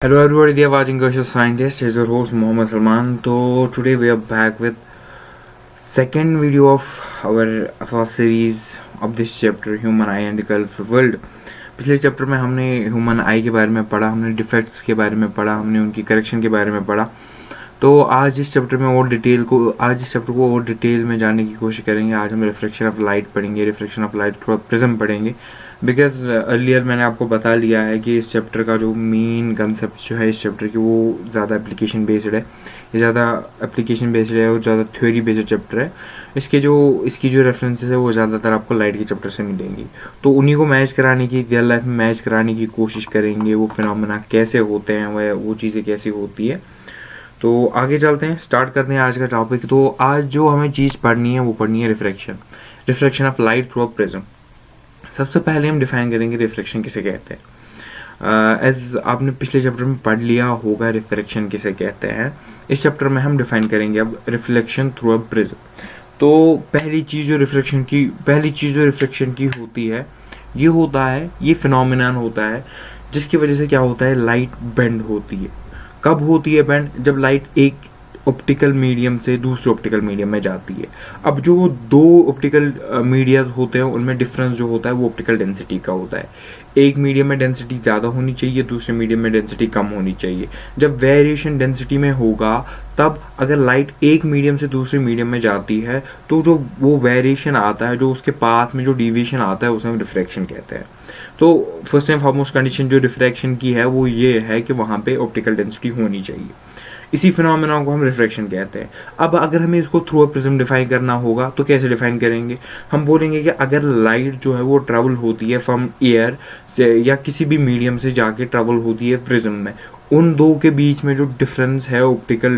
Hello everybody, they are watching Ghost Scientist. Is your host Mohammed Salman. So today we are back with second video of our series of this chapter, Human Eye and the Colorful World. पिछले chapter में हमने human आई के बारे में पढ़ा, हमने defects के बारे में पढ़ा, हमने उनकी करेक्शन के बारे में पढ़ा। तो आज इस चैप्टर को और डिटेल में जानने की कोशिश करेंगे। आज हम रिफ्लेक्शन ऑफ लाइट पढ़ेंगे, reflection of light through prism पढ़ेंगे। बिकॉज अर्लियर मैंने आपको बता लिया है कि इस चैप्टर का जो मेन कंसेप्ट जो है इस चैप्टर की वो ज़्यादा एप्लीकेशन बेस्ड है, ये ज़्यादा एप्लीकेशन बेस्ड है और ज़्यादा थ्योरी बेस्ड चैप्टर है। इसकी जो रेफरेंसेस है वो ज़्यादातर आपको लाइट के चैप्टर से मिलेंगी। तो उन्हीं को मैच कराने की, रियल लाइफ में मैच कराने की कोशिश करेंगे। वो फिनोमेना कैसे होते हैं, वो चीज़ें कैसी होती है। तो आगे चलते हैं, स्टार्ट करते हैं आज का टॉपिक। तो आज जो हमें चीज़ पढ़नी है वो पढ़नी है reflection of light through a prism. सबसे पहले हम डिफाइन करेंगे रिफ्लेक्शन किसे कहते हैं। एज आपने पिछले चैप्टर में पढ़ लिया होगा रिफ्लेक्शन किसे कहते हैं। इस चैप्टर में हम डिफाइन करेंगे अब रिफ्लेक्शन थ्रू अ प्रिज्म। तो पहली चीज़ जो रिफ्लेक्शन की होती है ये फिनोमिनन होता है जिसकी वजह से क्या होता है, लाइट बेंड होती है। कब होती है बेंड? जब लाइट एक ऑप्टिकल मीडियम से दूसरे ऑप्टिकल मीडियम में जाती है। अब जो दो ऑप्टिकल मीडियाज होते हैं उनमें डिफरेंस जो होता है वो ऑप्टिकल डेंसिटी का होता है। एक मीडियम में डेंसिटी ज़्यादा होनी चाहिए, दूसरे मीडियम में डेंसिटी कम होनी चाहिए। जब वेरिएशन डेंसिटी में होगा तब अगर लाइट एक मीडियम से दूसरे मीडियम में जाती है तो जो वो वेरिएशन आता है, जो उसके पाथ में जो डिविएशन आता है उसे हम रिफ्रैक्शन कहते हैं। तो फर्स्ट एंड फॉरमोस्ट कंडीशन जो रिफ्रैक्शन की है वो ये है कि वहाँ पे ऑप्टिकल डेंसिटी होनी चाहिए। इसी फिनोमेना को हम रिफ्रैक्शन कहते हैं। अब अगर हमें इसको थ्रू अ प्रिज्म डिफाइन करना होगा तो कैसे डिफाइन करेंगे? हम बोलेंगे कि अगर लाइट जो है वो ट्रैवल होती है फ्रॉम एयर से या किसी भी मीडियम से जाके ट्रैवल होती है प्रिज्म में, उन दो के बीच में जो डिफरेंस है ऑप्टिकल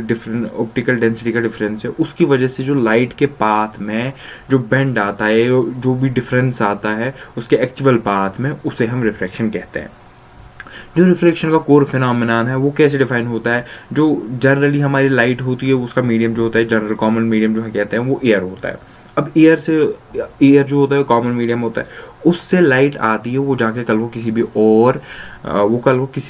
डेंसिटी का डिफरेंस है, उसकी वजह से जो लाइट के पाथ में जो बेंड आता है, जो भी डिफरेंस आता है उसके एक्चुअल पाथ में, उसे हम रिफ्रैक्शन कहते हैं। जो रिफ्लेक्शन का कोर फिनोमेनन है वो कैसे डिफाइन होता है? जो जनरली हमारी लाइट होती है उसका मीडियम जो होता है, जनरल कॉमन मीडियम जो है कहते हैं, वो एयर होता है। अब एयर जो होता है कॉमन मीडियम होता है, उससे लाइट आती है, वो जाके कल को किसी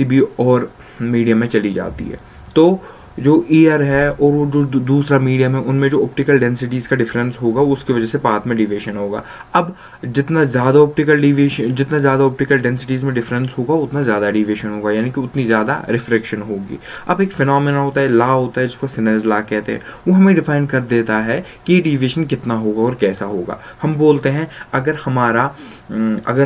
भी और मीडियम में चली जाती है। तो जो एयर है और वो जो दूसरा मीडियम है उनमें जो ऑप्टिकल डेंसिटीज़ का डिफरेंस होगा उसकी वजह से पाथ में डिविएशन होगा। अब जितना ज़्यादा ऑप्टिकल डेंसिटीज़ में डिफरेंस होगा उतना ज़्यादा डिविएशन होगा, यानी कि उतनी ज़्यादा रिफ्रैक्शन होगी। अब एक फिनोमेना होता है, लॉ होता है जिसको सिनेज लॉ कहते हैं, वो हमें डिफाइन कर देता है कि डिविएशन कितना होगा और कैसा होगा। हम बोलते हैं अगर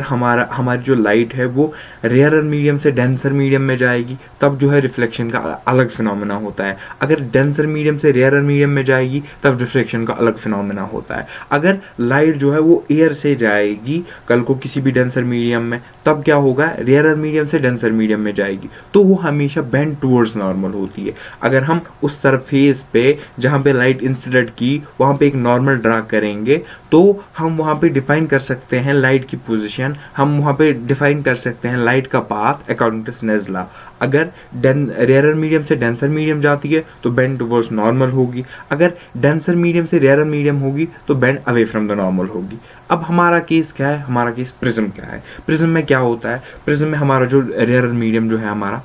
हमारी जो लाइट है वो रेयरर मीडियम से डेंसर मीडियम में जाएगी तब जो है रिफ्लेक्शन का अलग फिनोमेना होता है। अगर डेंसर मीडियम से रेयरर मीडियम में जाएगी तब रिफ्लेक्शन का अलग फिनोमेना होता है। अगर लाइट जो है वो एयर से जाएगी कल को किसी भी डेंसर मीडियम में, तब क्या होगा, रेयरर मीडियम से डेंसर मीडियम में जाएगी तो वो हमेशा बेंड टूवर्ड्स नॉर्मल होती है। अगर हम उस सरफेस पे जहाँ पे लाइट इंसिडेंट की वहाँ पे एक नॉर्मल ड्रा करेंगे तो हम वहाँ पे डिफाइन कर सकते हैं लाइट की पोजीशन, हम वहाँ पे डिफाइन कर सकते हैं लाइट का पाथ अकॉर्डिंग टू स्नेज लॉ। अगर रेयरर मीडियम से डेंसर मीडियम जाती है तो बेंड टुवर्ड्स नॉर्मल होगी, अगर डेंसर मीडियम से रेयरर मीडियम होगी तो bend away from the normal होगी। अब हमारा केस क्या है? हमारा केस प्रिज्म क्या है? प्रिज्म में क्या होता है? प्रिज्म में हमारा जो रेयरर मीडियम जो है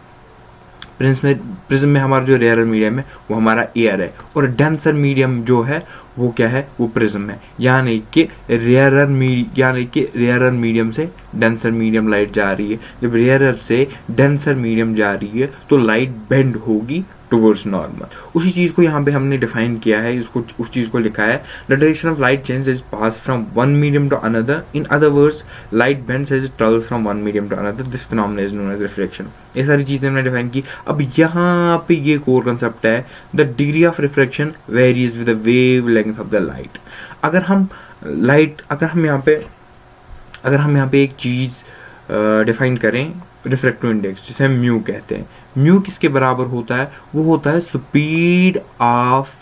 प्रिज्म में हमारा जो रेयरर मीडियम है वो हमारा एयर है, और डेंसर मीडियम जो है वो क्या है, वो प्रिज्म है। यानी कि रेयरर मीडियम से डेंसर मीडियम लाइट जा रही है। जब रेयरर से डेंसर मीडियम जा रही है तो लाइट बेंड होगी टुवर्ड्स नॉर्मल। उसी चीज़ को यहाँ पे हमने डिफाइन किया है, उस चीज़ को लिखा है, the direction of light change is pass from one medium to another, in other words light bends as it travels from one medium to another, this phenomena is known as reflection. ये सारी चीज़ें हमने define की। अब यहाँ पे ये core concept है, the degree of reflection varies with the wave length of the light. अगर हम यहाँ पे एक चीज़ डिफाइन करें, रिफ्रैक्टिव इंडेक्स जिसे हम म्यू कहते हैं, म्यू किसके बराबर होता है? वो होता है स्पीड ऑफ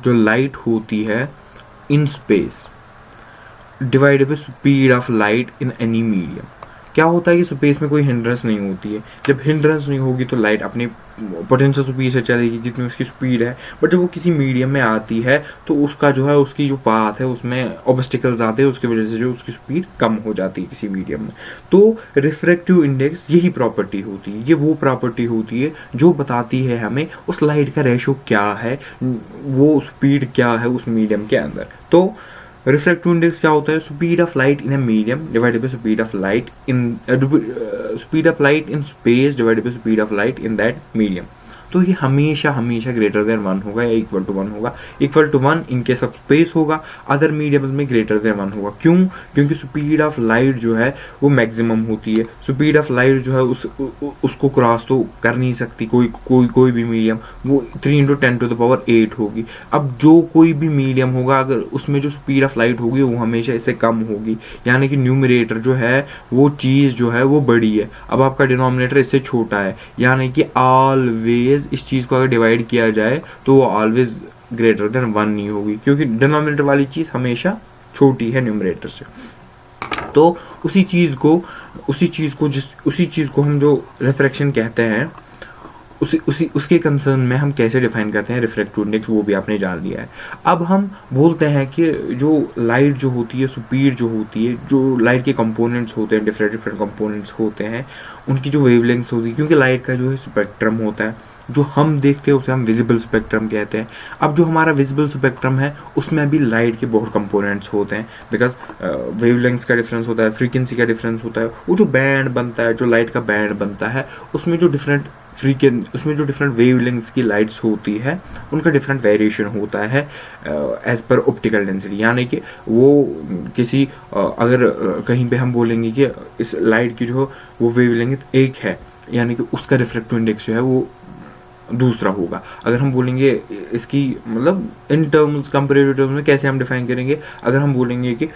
जो लाइट होती है in space divided by speed of light in any medium. क्या होता है कि स्पेस में कोई हिंड्रेंस नहीं होती है। जब हिंड्रेंस नहीं होगी तो लाइट अपनी पोटेंशियल स्पीड से चलेगी जितनी उसकी स्पीड है। बट जब वो किसी मीडियम में आती है तो उसका जो है, उसकी जो पाथ है उसमें ऑब्स्टिकल्स आते हैं, उसकी वजह से जो उसकी स्पीड कम हो जाती है किसी मीडियम में। तो रिफ्रैक्टिव इंडेक्स यही प्रॉपर्टी होती है, ये वो प्रॉपर्टी होती है जो बताती है हमें उस लाइट का रेशो क्या है, वो स्पीड क्या है उस मीडियम के अंदर। तो रिफ्रैक्टिव इंडेक्स क्या होता है? Speed of light in a medium divided by speed of light in speed of light in space divided by speed of light in that medium. तो ये हमेशा हमेशा ग्रेटर देन 1 होगा या इक्वल टू 1 होगा। Equal to 1 in case of space होगा, other mediums में greater than 1 होगा। क्यों? क्योंकि स्पीड ऑफ लाइट जो है वो मैक्सिमम होती है। स्पीड ऑफ लाइट जो है उसको क्रॉस तो कर नहीं सकती कोई भी मीडियम, वो 3 इंटू 10⁸ होगी। अब जो कोई भी मीडियम होगा अगर उसमें जो स्पीड ऑफ लाइट होगी वो हमेशा इससे कम होगी, यानी कि न्यूमरेटर जो है वो चीज़ जो है वो बड़ी है। अब आपका डिनोमिनेटर इससे छोटा है, यानी कि ऑलवेज इस चीज़ को अगर डिवाइड किया जाए तो वो ऑलवेज ग्रेटर देन 1 नहीं होगी, क्योंकि डिनोमिनेटर वाली चीज़ हमेशा छोटी है न्यूमरेटर से। तो उसी चीज़ को हम जो रिफ्रैक्शन कहते हैं, उसके कंसर्न में हम कैसे डिफाइन करते हैं रिफ्रैक्टिव इंडेक्स, वो भी आपने जान लिया है। अब हम बोलते हैं कि जो लाइट जो होती है, स्पीड जो होती है, जो लाइट के कंपोनेंट्स होते हैं, डिफरेंट कंपोनेंट्स होते हैं, उनकी जो वेवलेंथ्स होती है, क्योंकि लाइट का जो है स्पेक्ट्रम होता है, जो हम देखते हैं उसे हम विजिबल स्पेक्ट्रम कहते हैं। अब जो हमारा विजिबल स्पेक्ट्रम है उसमें भी लाइट के बहुत कंपोनेंट्स होते हैं, बिकॉज वेवलेंथ्स का डिफरेंस होता है, फ्रीक्वेंसी का डिफरेंस होता है। वो जो बैंड बनता है, जो लाइट का बैंड बनता है, उसमें जो डिफरेंट वेवलेंथ्स की लाइट्स होती है उनका डिफरेंट वेरिएशन होता है एज पर ऑप्टिकल डेंसिटी। यानी कि वो किसी अगर कहीं पे हम बोलेंगे कि इस लाइट की जो वो वेवलेंथ एक है, यानी कि उसका रिफ्रैक्टिव इंडेक्स जो है वो दूसरा होगा। अगर हम बोलेंगे इसकी मतलब इन टर्म्स कंपेरेटिव टर्म्स में कैसे हम डिफाइन करेंगे, अगर हम बोलेंगे कि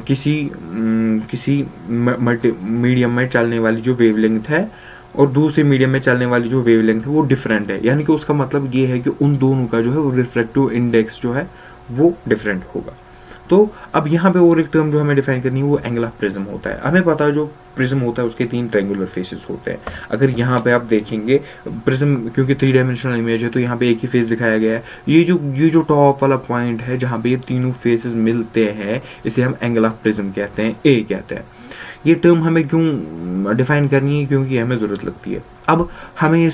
किसी मीडियम में चलने वाली जो वेवलेंथ है और दूसरे मीडियम में चलने वाली जो वेवलेंथ है वो डिफरेंट है, यानी कि उसका मतलब ये है कि उन दोनों का जो है वो रिफ्रैक्टिव इंडेक्स जो है वो डिफरेंट होगा। तो अब यहाँ पे और एक टर्म जो हमें डिफाइन करनी है वो एंगल ऑफ प्रिज्म होता है। हमें पता है जो प्रिज्म होता है उसके 3 ट्रायंगुलर फेसेस होते हैं। अगर यहाँ पे आप देखेंगे प्रिज्म, क्योंकि 3 डायमेंशनल इमेज है तो यहाँ पे एक ही फेस दिखाया गया है। ये जो टॉप वाला पॉइंट है जहाँ पे ये तीनों फेसेस मिलते हैं, इसे हम एंगल ऑफ प्रिज्म कहते हैं, ए कहते हैं। ये टर्म हमें क्यों डिफाइन करनी है? क्योंकि हमें ज़रूरत लगती है। अब हमें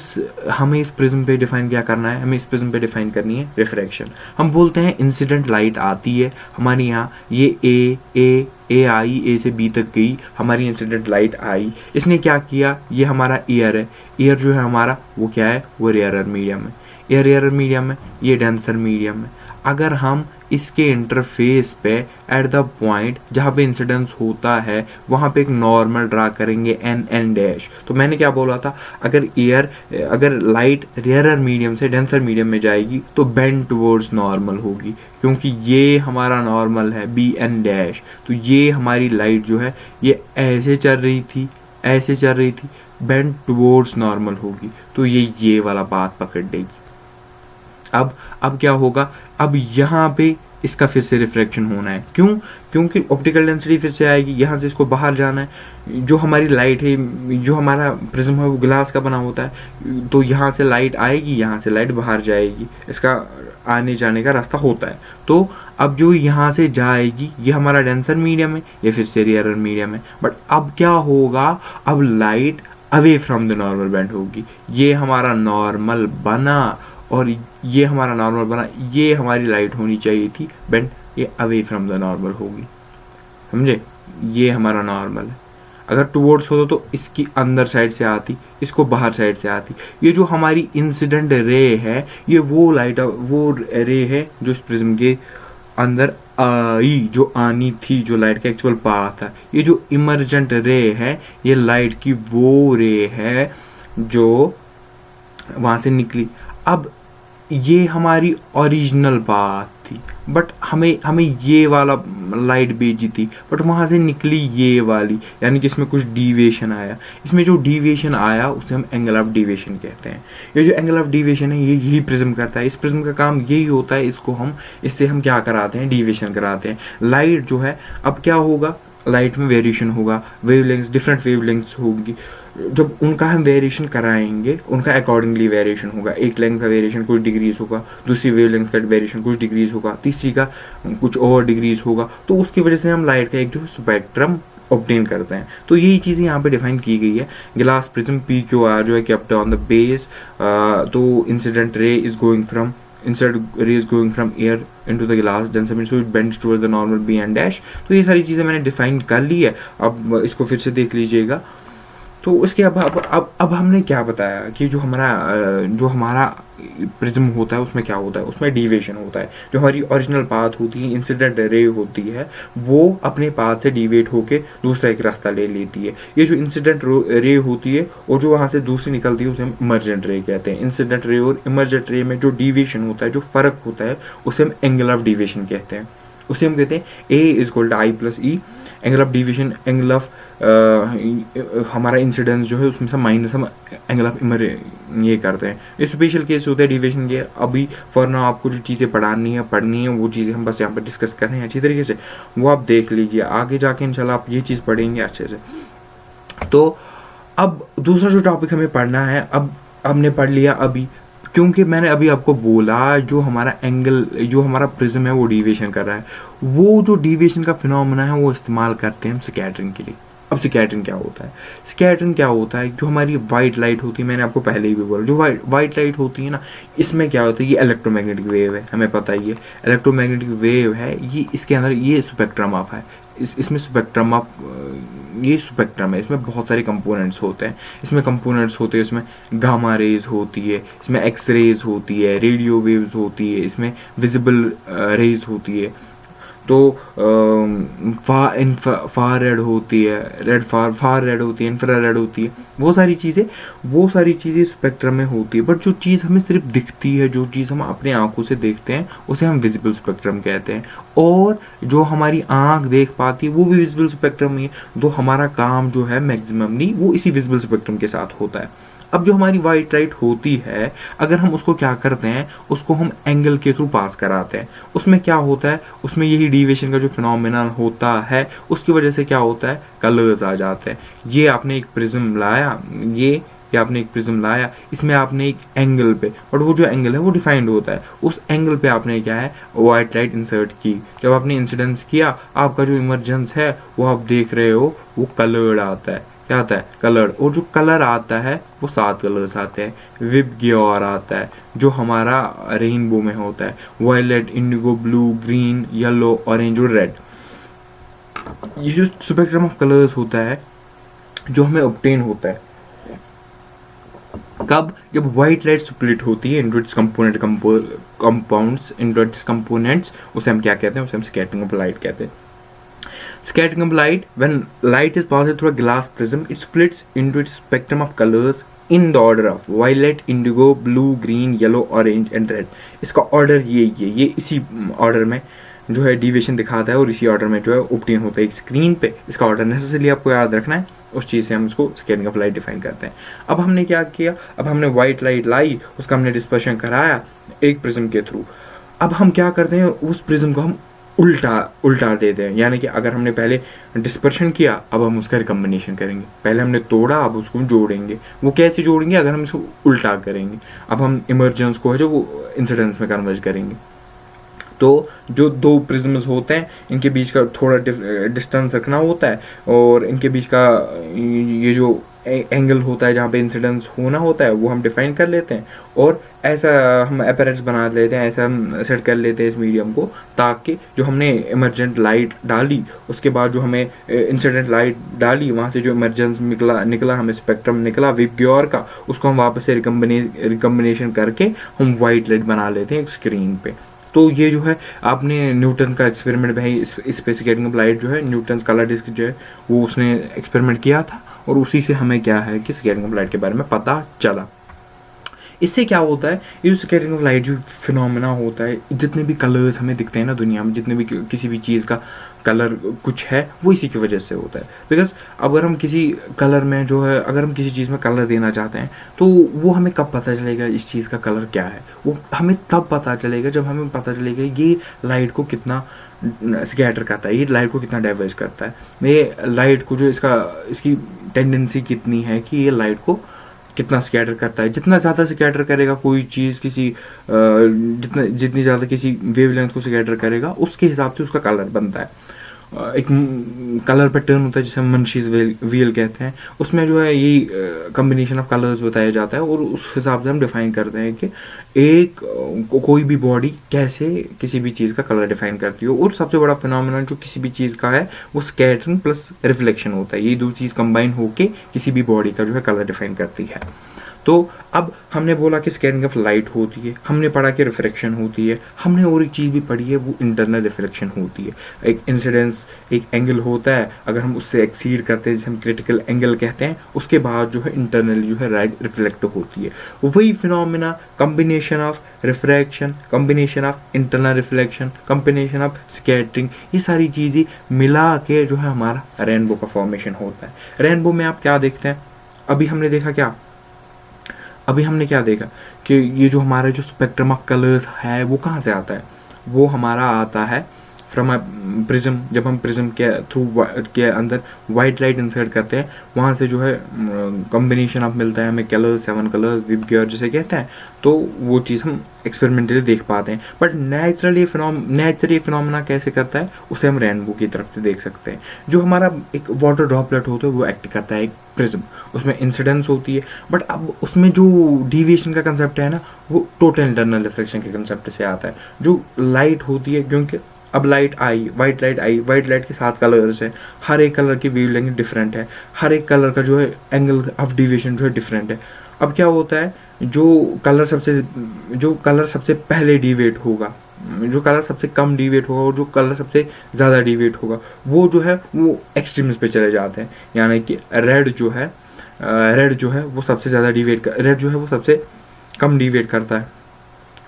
इस प्रिज्म पे डिफाइन क्या करना है? हमें इस प्रिज्म पे डिफाइन करनी है रिफ्रैक्शन। हम बोलते हैं इंसिडेंट लाइट आती है हमारे यहाँ, ये ए आई, ए से बी तक गई, हमारी इंसिडेंट लाइट आई। इसने क्या किया? ये हमारा ईयर है, ईयर जो है हमारा वो क्या है? वो रेयरर मीडियम है, एयर रेयरर मीडियम है, ये डेंसर मीडियम है। अगर हम इसके इंटरफेस पे एट द पॉइंट जहाँ पे इंसिडेंस होता है वहाँ पे एक नॉर्मल ड्रा करेंगे एन डैश। तो मैंने क्या बोला था, अगर लाइट रेयरर मीडियम से डेंसर मीडियम में जाएगी तो बेंड टुवर्ड्स नॉर्मल होगी, क्योंकि ये हमारा नॉर्मल है बी एन डैश। तो ये हमारी लाइट जो है ये ऐसे चल रही थी, बेंड टुवर्ड्स नॉर्मल होगी, तो ये वाला बात पकड़ देगी। अब क्या होगा? अब यहाँ पे इसका फिर से रिफ्रैक्शन होना है। क्यों? क्योंकि ऑप्टिकल डेंसिटी फिर से आएगी, यहाँ से इसको बाहर जाना है। जो हमारी लाइट है, जो हमारा प्रिज्म है वो ग्लास का बना होता है, तो यहाँ से लाइट आएगी, यहाँ से लाइट बाहर जाएगी, इसका आने जाने का रास्ता होता है। तो अब जो यहाँ से जाएगी ये हमारा डेंसर मीडियम है, ये फिर से रेयरर मीडियम है। बट अब क्या होगा? अब light away from the normal band होगी। ये हमारा नॉर्मल बना और ये हमारा नॉर्मल बना, ये हमारी लाइट होनी चाहिए थी बेंड, ये अवे फ्रॉम द नॉर्मल होगी, समझे? ये हमारा नॉर्मल है। अगर टुवर्ड्स होता तो इसकी अंदर साइड से आती, इसको बाहर साइड से आती। ये जो हमारी इंसिडेंट रे है ये वो रे है जो इस प्रिज्म के अंदर आई, जो आनी थी, जो लाइट का एक्चुअल पाथ था। ये जो इमर्जेंट रे है ये लाइट की वो रे है जो वहाँ से निकली। अब ये हमारी ओरिजिनल बात थी, बट हमें ये वाला लाइट भेजी थी, बट वहाँ से निकली ये वाली, यानी कि इसमें कुछ डीविएशन आया। इसमें जो डीविएशन आया उसे हम एंगल ऑफ डीविएशन कहते हैं। ये जो एंगल ऑफ डीविएशन है ये यही प्रिज्म करता है। इस प्रिज्म का काम यही होता है, इससे हम क्या कराते हैं? डीविएशन कराते हैं। लाइट जो है अब क्या होगा? लाइट में वेरिएशन होगा, वेवलेंथ्स, डिफरेंट वेवलेंथ्स होगी, जब उनका हम वेरिएशन कराएंगे उनका अकॉर्डिंगली वेरिएशन होगा। एक लेंथ का वेरिएशन कुछ डिग्रीज होगा, दूसरी वेवलेंथ का वेरिएशन कुछ डिग्रीज होगा, तीसरी का कुछ और डिग्रीज होगा। तो उसकी वजह से हम लाइट का एक जो स्पेक्ट्रम ऑब्टेन करते हैं। तो यही चीज़ें यहाँ पे डिफाइन की गई है। ग्लास प्रिज्म PQR जो है केप्ट ऑन द बेस, तो incident ray is going from instead ray is going from air into the glass denser so it bends towards the normal B and dash। तो ये सारी चीज़ें मैंने define कर ली है, अब इसको फिर से देख लीजिएगा। तो उसके अब हमने क्या बताया कि जो हमारा प्रिज्म होता है उसमें क्या होता है, उसमें डिविएशन होता है। जो हमारी ओरिजिनल पाथ होती है, इंसिडेंट रे होती है, वो अपने पाथ से डिविएट होके दूसरा एक रास्ता ले लेती है। ये जो इंसिडेंट रे होती है और जो वहाँ से दूसरी निकलती है उसे हम इमर्जेंट रे कहते हैं। इंसिडेंट रे और इमर्जेंट रे में जो डिविएशन होता है, जो फ़र्क होता है, उसे हम एंगल ऑफ डिविएशन कहते हैं। उसे हम कहते हैं A=I+E, angle of deviation, angle of हमारा इंसिडेंस जो है उसमें से माइनस हम एंगल ऑफ ये करते हैं। ये स्पेशल केस होते हैं डिविएशन के। अभी फॉर नाउ आपको जो चीज़ें पढ़नी है वो चीज़ें हम बस यहाँ पर डिस्कस कर रहे हैं अच्छी तरीके से, वो आप देख लीजिए। आगे जाके इंशाल्लाह आप ये चीज़ पढ़ेंगे अच्छे से। तो अब दूसरा जो टॉपिक हमें पढ़ना है, अब हमने पढ़ लिया अभी, क्योंकि मैंने अभी आपको बोला जो हमारा एंगल, जो हमारा प्रिज्म है वो डिविएशन कर रहा है, वो जो डिविएशन का फिनोमेना है वो इस्तेमाल करते हैं हम स्कैटरिंग के लिए। अब स्कैटरिंग क्या होता है? स्कैटरिंग क्या होता है? जो हमारी वाइट लाइट होती है, मैंने आपको पहले ही भी बोला, जो वाइट लाइट होती है ना, इसमें क्या होता है, ये इलेक्ट्रोमैग्नेटिक वेव है, हमें पता ही है इलेक्ट्रोमैग्नेटिक वेव है ये। इसके अंदर ये स्पेक्ट्रम ऑफ है, इसमें स्पेक्ट्रम ऑफ, ये स्पेक्ट्रम है, इसमें बहुत सारे कंपोनेंट्स होते हैं। इसमें कंपोनेंट्स होते हैं, इसमें गामा रेज होती है, इसमें एक्स रेज होती है, रेडियो वेव्स होती है, इसमें विजिबल रेज होती है, तो फार रेड होती है, फार रेड होती है, इंफ्रा रेड होती है, वो सारी चीज़ें स्पेक्ट्रम में होती है। बट जो चीज़ हमें सिर्फ दिखती है, जो चीज़ हम अपने आंखों से देखते हैं, उसे हम विजिबल स्पेक्ट्रम कहते हैं। और जो हमारी आंख देख पाती है वो भी विजिबल स्पेक्ट्रम ही है। तो हमारा काम जो है मैक्सिममली वो इसी विजिबल स्पेक्ट्रम के साथ होता है। अब जो हमारी वाइट लाइट होती है, अगर हम उसको क्या करते हैं, उसको हम एंगल के थ्रू पास कराते हैं। उसमें क्या होता है, उसमें यही डिविएशन का जो फिनोमेनन होता है, उसकी वजह से क्या होता है, कलर्स आ जाते हैं। ये आपने एक प्रिज्म लाया, ये आपने एक प्रिज्म लाया, इसमें आपने एक एंगल पे, बट वो जो एंगल है वो डिफाइंड होता है, उस एंगल पे आपने क्या है, वाइट लाइट इंसर्ट की। जब आपने इंसिडेंस किया, आपका जो इमर्जेंस है वो आप देख रहे हो, वो कलर्ड आता है। क्या आता है? कलर। और जो कलर आता है वो 7 कलर्स आते हैं। विबग्योर आता है जो हमारा रेनबो में होता है, violet, indigo, blue, green, yellow, orange और रेड। ये जो स्पेक्ट्रम ऑफ कलर्स होता है जो हमें ऑब्टेन होता है कब? जब व्हाइट लाइट स्प्लिट होती है into its compounds, into its components, उसे हम क्या कहते हैं? उसे हम स्कैटरिंग ऑफ लाइट कहते हैं। Scattering of light, when light is passed through a glass prism, it splits into its spectrum of colors in the order of violet, indigo, blue, green, yellow, orange and red। इसका order ये इसी order में जो है deviation दिखाता है और इसी ऑर्डर में जो है ऑब्टेन होता है एक स्क्रीन पे। इसका ऑर्डर नेसेसरी आपको याद रखना है, उस चीज़ से हम उसको स्कैटरिंग ऑफ लाइट डिफाइन करते हैं। अब हमने क्या किया, अब हमने वाइट लाइट लाई, उसका हमने डिस्पर्शन कराया एक प्रिज्म के थ्रू। अब हम क्या करते हैं, उस प्रिज्म को हम उल्टा देते हैं। यानी कि अगर हमने पहले डिस्पर्शन किया, अब हम उसका रिकम्बिनेशन करेंगे। पहले हमने तोड़ा, अब उसको जोड़ेंगे। वो कैसे जोड़ेंगे? अगर हम इसको उल्टा करेंगे। अब हम इमर्जेंस को है जो वो इंसिडेंस में कन्वर्ट करेंगे। तो जो दो प्रिज्म्स होते हैं, इनके बीच का थोड़ा डिस्टेंस रखना होता है, और इनके बीच का ये जो एंगल होता है जहाँ पे इंसिडेंस होना होता है वो हम डिफाइन कर लेते हैं, और ऐसा हम अपैरेट्स बना लेते हैं, ऐसा हम सेट कर लेते हैं इस मीडियम को, ताकि जो हमने इमरजेंट लाइट डाली, उसके बाद जो हमें इंसिडेंट लाइट डाली, वहाँ से जो इमरजेंस निकला हमें स्पेक्ट्रम निकला विबग्योर का, उसको हम वापस से रिकम्बिनेशन करके हम वाइट लाइट बना लेते हैं एक स्क्रीन पे। तो ये जो है आपने न्यूटन का एक्सपेरिमेंट भाई, इस पे स्कैटरिंग ऑफ लाइट जो है, न्यूटन कलर डिस्क जो है वो उसने एक्सपेरिमेंट किया था, और उसी से हमें क्या है कि स्कैटरिंग ऑफ लाइट के बारे में पता चला। इससे क्या होता है, ये जो स्कैटरिंग ऑफ लाइट जो फिनोमेना होता है, जितने भी कलर्स हमें दिखते हैं ना दुनिया में, जितने भी किसी भी चीज़ का कलर कुछ है, वो इसी की वजह से होता है। बिकॉज अगर हम किसी कलर में जो है, अगर हम किसी चीज़ में कलर देना चाहते हैं, तो वो हमें कब पता चलेगा इस चीज़ का कलर क्या है? वो हमें तब पता चलेगा जब हमें पता चलेगा ये लाइट को कितना स्कैटर करता है, ये लाइट को कितना डाइवर्ज करता है, ये लाइट को जो इसकी टेंडेंसी कितनी है कि ये लाइट को कितना स्कैटर करता है। जितना ज़्यादा स्कैटर करेगा कोई चीज़ जितनी ज़्यादा किसी वेवलेंथ को स्कैटर करेगा, उसके हिसाब से उसका कलर बनता है। एक कलर पैटर्न होता है जिसे हम मंशीज व्हील कहते हैं, उसमें जो है यही कम्बिनेशन ऑफ कलर्स बताया जाता है, और उस हिसाब से हम डिफाइन करते हैं कि कोई भी बॉडी कैसे किसी भी चीज़ का कलर डिफाइन करती है। और सबसे बड़ा फिनोमेनन जो किसी भी चीज़ का है वो स्कैटरिंग प्लस रिफ्लेक्शन होता है। ये दो चीज़ कंबाइन होके किसी भी बॉडी का जो है कलर डिफाइन करती है। तो अब हमने बोला कि स्कैटरिंग ऑफ लाइट होती है, हमने पढ़ा कि रिफ्रैक्शन होती है, हमने और एक चीज़ भी पढ़ी है, वो इंटरनल रिफ्लेक्शन होती है। एक इंसिडेंस, एक एंगल होता है, अगर हम उससे एक्सीड करते हैं, जिसे हम क्रिटिकल एंगल कहते हैं, उसके बाद जो है इंटरनली जो है लाइट रिफ्लेक्ट होती है। वही phenomena, combination of refraction, combination of internal reflection, combination of scattering, ये सारी चीज़ें मिला के जो है हमारा रेनबो का फॉर्मेशन होता है। रेनबो में आप क्या देखते हैं? अभी हमने क्या देखा कि ये जो हमारा जो स्पेक्ट्रम ऑफ कलर्स है वो कहाँ से आता है? वो हमारा आता है फ्रॉम अ प्रिज्म। जब हम प्रिज्म के थ्रू के अंदर वाइट लाइट इंसर्ट करते हैं, वहाँ से जो है कॉम्बिनेशन ऑफ मिलता है हमें कलर्स, 7 कलर्स, विब गियर जिसे कहते हैं, तो वो चीज़ हम एक्सपेरिमेंटली देख पाते हैं। बट नेचुरली फिनोमेना कैसे करता है, उसे हम रेनबो की तरफ से देख सकते हैं। जो हमारा एक वाटर ड्रॉपलेट होता है वो एक्ट करता है एक प्रिज्म, उसमें इंसिडेंस होती है, बट अब उसमें जो डिविएशन का कंसेप्ट है ना, वो टोटल इंटरनल रिफ्लेक्शन के कंसेप्ट से आता है। जो लाइट होती है, क्योंकि अब लाइट आई, वाइट लाइट के 7 कलर्स है, हर एक कलर की वेवलेंथ डिफरेंट है, हर एक कलर का जो है एंगल ऑफ डिविएशन जो है डिफरेंट है। अब क्या होता है, जो कलर सबसे पहले डिवेट होगा, जो कलर सबसे कम डिवेट होगा, और जो कलर सबसे ज़्यादा डिवेट होगा, वो जो है वो एक्सट्रीम्स पे चले जाते हैं। यानी कि रेड जो है वो सबसे ज़्यादा रेड जो है वो सबसे कम डिवेट करता है,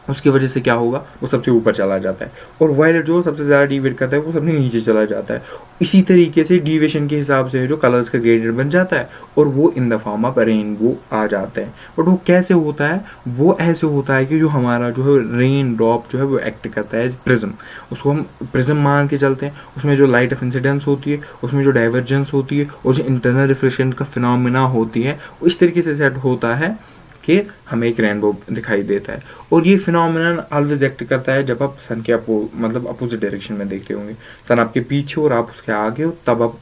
उसकी वजह से क्या होगा, वो सबसे ऊपर चला जाता है। और वायलेट जो सबसे ज़्यादा डिवेट करता है वो सबसे नीचे चला जाता है। इसी तरीके से डिविएशन के हिसाब से जो कलर्स का ग्रेडियंट बन जाता है, और वो in the form of rainbow आ जाते हैं। बट वो कैसे होता है? वो ऐसे होता है कि जो हमारा जो है रेन ड्रॉप जो है वो एक्ट करता है एज प्रिज्म। उसको हम प्रिज्म मान के चलते हैं। उसमें जो लाइट ऑफ इंसिडेंस होती है, उसमें जो डाइवर्जेंस होती है, और जो इंटरनल रिफ्लेक्शन का फिनोमेना होती है, वो इस तरीके से सेट होता है कि हमें एक रेनबो दिखाई देता है। और ये फिनोमेनन ऑलवेज एक्ट करता है जब आप सन के अपोजिट डायरेक्शन में देख रहे होंगे। सन आपके पीछे और आप उसके आगे हो, तब आप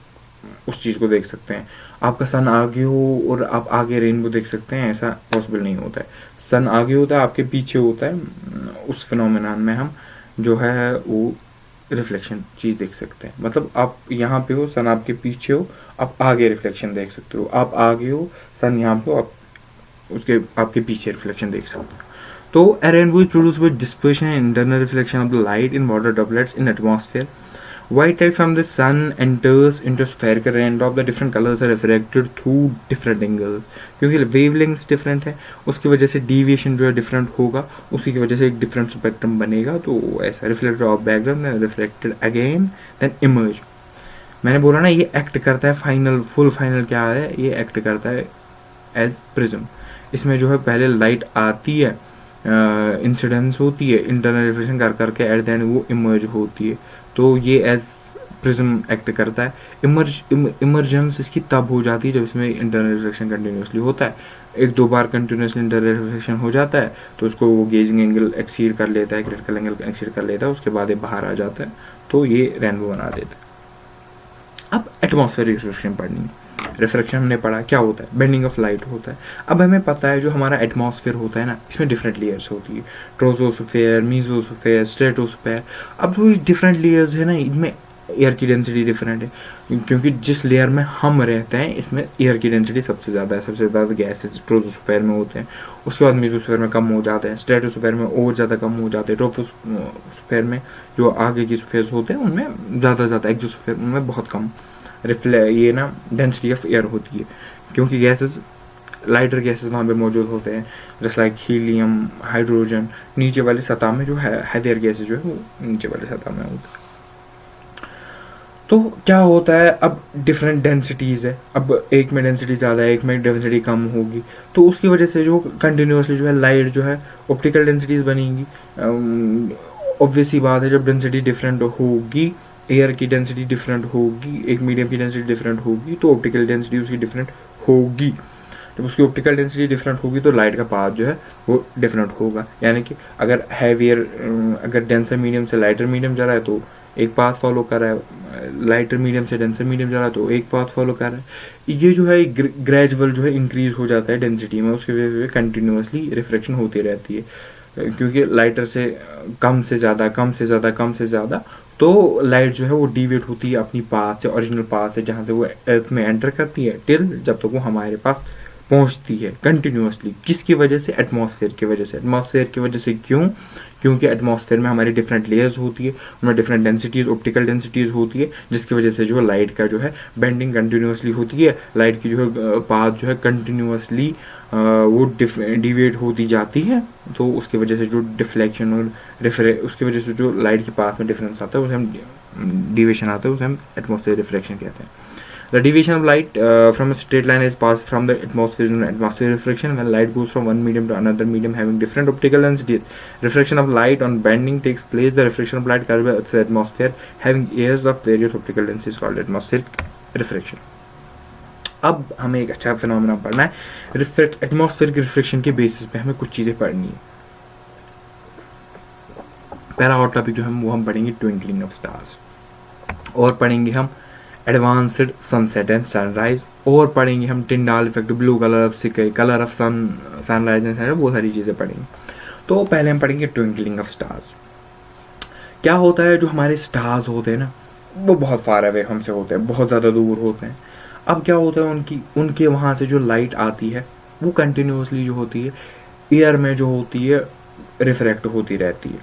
उस चीज़ को देख सकते हैं। आपका सन आगे हो और आप आगे रेनबो देख सकते हैं, ऐसा पॉसिबल नहीं होता है। सन आगे होता है, आपके पीछे होता है, उस फिनोमेनन में हम जो है वो रिफ्लेक्शन चीज़ देख सकते हैं। मतलब आप यहाँ पे हो, सन आपके पीछे हो, आप आगे रिफ्लेक्शन देख सकते हो। आप आगे हो, सन यहाँ पे हो, आप उसके आपके पीछे रिफ्लेक्शन देख सकते हो। तो a rainbow is produced with dispersion and internal reflection of the light in water droplets in atmosphere. White light from the sun enters into spherical raindrop. The different colors are refracted through different angles. क्योंकि wavelengths different है, उसकी वजह से deviation जो है different होगा, उसी की वजह से एक different spectrum बनेगा। तो ऐसा reflected off background then reflected again then emerge। मैंने बोला ना, ये एक्ट करता है फुल फाइनल क्या है, ये एक्ट करता है एज प्रिज्म। इसमें जो है पहले लाइट आती है, इंसिडेंस होती है, इंटरनल रिफ्लेक्शन कर करके एट द एंड वो इमर्ज होती है। तो ये एज प्रिज्म एक्ट करता है। इमर्जेंस इसकी तब हो जाती है जब इसमें इंटरनल रिफ्लेक्शन कंटिन्यूसली होता है। 1-2 बार कंटिन्यूसली इंटरनल रिफ्लेक्शन हो जाता है तो उसको वो गेजिंग एंगल एक्सीड कर लेता है, क्रिटिकल एंगल एक्सीड कर लेता है, उसके बाद ये बाहर आ जाता है, तो ये रेनबो बना देता है। अब एटमॉस्फेरिक रिफ्लेक्शन पढ़नी है। रिफ्रैक्शन हमने पढ़ा क्या होता है, बेंडिंग ऑफ लाइट होता है। अब हमें पता है जो हमारा एटमॉस्फेयर होता है ना, इसमें डिफरेंट लेयर्स होती है, ट्रोजोस्फेयर, मीजोस्फेयर, स्ट्रेटोस्फेयर। अब जो डिफरेंट लेयर्स है ना, इनमें एयर की डेंसिटी डिफरेंट है, क्योंकि जिस लेयर में हम रहते हैं इसमें एयर की डेंसिटी सबसे ज़्यादा है। सबसे ज़्यादा गैस ट्रोजोस्फेयर में होते हैं, उसके बाद मीजोस्फेयर में कम हो जाते हैं, स्ट्रेटोस्फेयर में और ज़्यादा कम हो जाते हैं, ट्रोपोस्फेयर में जो आगे की स्फेयर्स होते हैं उनमें ज़्यादा, एक्सोस्फेयर में बहुत कम ये ना डेंसिटी ऑफ एयर होती है, क्योंकि गैसेस लाइटर गैसेस वहाँ पे मौजूद होते हैं, जस्ट लाइक हीलियम, हाइड्रोजन। नीचे वाली सतह में जो है हैवियर गैसेस जो है वो नीचे वाली सतह में होती है। तो क्या होता है, अब डिफरेंट डेंसिटीज़ है, अब एक में डेंसिटी ज़्यादा है, एक में डेंसिटी कम होगी, तो उसकी वजह से जो कंटिन्यूसली जो है लाइट जो है ऑप्टिकल डेंसिटीज़ बनेंगी। ऑब्वियस ही बात है, जब डेंसिटी डिफरेंट होगी, एयर की डेंसिटी डिफरेंट होगी, एक मीडियम की डेंसिटी डिफरेंट होगी, तो ऑप्टिकल डेंसिटी उसकी डिफरेंट होगी। जब उसकी ऑप्टिकल डेंसिटी डिफरेंट होगी तो लाइट का पाथ जो है वो डिफरेंट होगा। यानी कि अगर हैवियर, अगर डेंसर मीडियम से लाइटर मीडियम जा रहा है तो एक पाथ फॉलो कर रहा है, लाइटर मीडियम से डेंसर मीडियम जा रहा है तो एक पाथ फॉलो कर रहा है। ये जो है ग्रेजुअल जो है इंक्रीज हो जाता है डेंसिटी में, उसकी वजह से कंटिन्यूसली रिफ्लेक्शन होती रहती है, क्योंकि लाइटर से कम से ज़्यादा, कम से ज़्यादा, कम से ज़्यादा, तो लाइट जो है वो डिविएट होती है अपनी पाथ से, ओरिजिनल पाथ से, जहाँ से वो अर्थ में एंटर करती है, टिल जब तक वो हमारे पास पहुंचती है कंटिन्यूसली। किसकी वजह से? एटमॉस्फेयर की वजह से। एटमॉस्फेयर की वजह से क्यों? क्योंकि एटमॉस्फेयर में हमारी डिफरेंट लेयर्स होती है, उनमें डिफरेंट डेंसिटीज़, ऑप्टिकल डेंसिटीज़ होती है, जिसकी वजह से जो लाइट का जो है बेंडिंग कंटिन्यूसली होती है, लाइट की जो है पाथ जो है कंटिन्यूसली वो डिविएट होती जाती है। तो उसकी वजह से जो डिफ्लेक्शन और उसकी वजह से जो लाइट की पाथ में डिफरेंस आता है, उसे हम डिविएशन आता है, उसे हम एटमॉस्फेयर रिफ्लेक्शन कहते हैं। The deviation of light from a straight line is passed from the atmosphere to atmosphere refraction. When light goes from one medium to another medium having different optical density, refraction of light on bending takes place. The refraction of light carried by the atmosphere having layers of various optical densities called atmospheric refraction. अब हमें एक अच्छा phenomena पढ़ना है। Atmosphere के reflection के basis पे हमें कुछ चीज़ें पढ़नी है। पहला और टॉपिक जो हम वो हम पढ़ेंगे ट्विंकलिंग ऑफ स्टार्स, और पढ़ेंगे हम एडवांस्ड सनसेट एंड सनराइज, और पढ़ेंगे हम Tyndall effect, blue colour of sky, colour of sunrise and sunrise, बहुत सारी चीज़ें पढ़ेंगे। तो पहले हम पढ़ेंगे ट्विंकलिंग ऑफ स्टार्स। क्या होता है, जो हमारे स्टार्स होते हैं ना, वो बहुत फार अवे हमसे होते हैं, बहुत ज़्यादा दूर होते हैं। अब क्या होता है, उनके वहाँ से जो लाइट आती है वो कंटिन्यूसली जो होती है एयर में जो होती है रिफ्रैक्ट होती रहती है।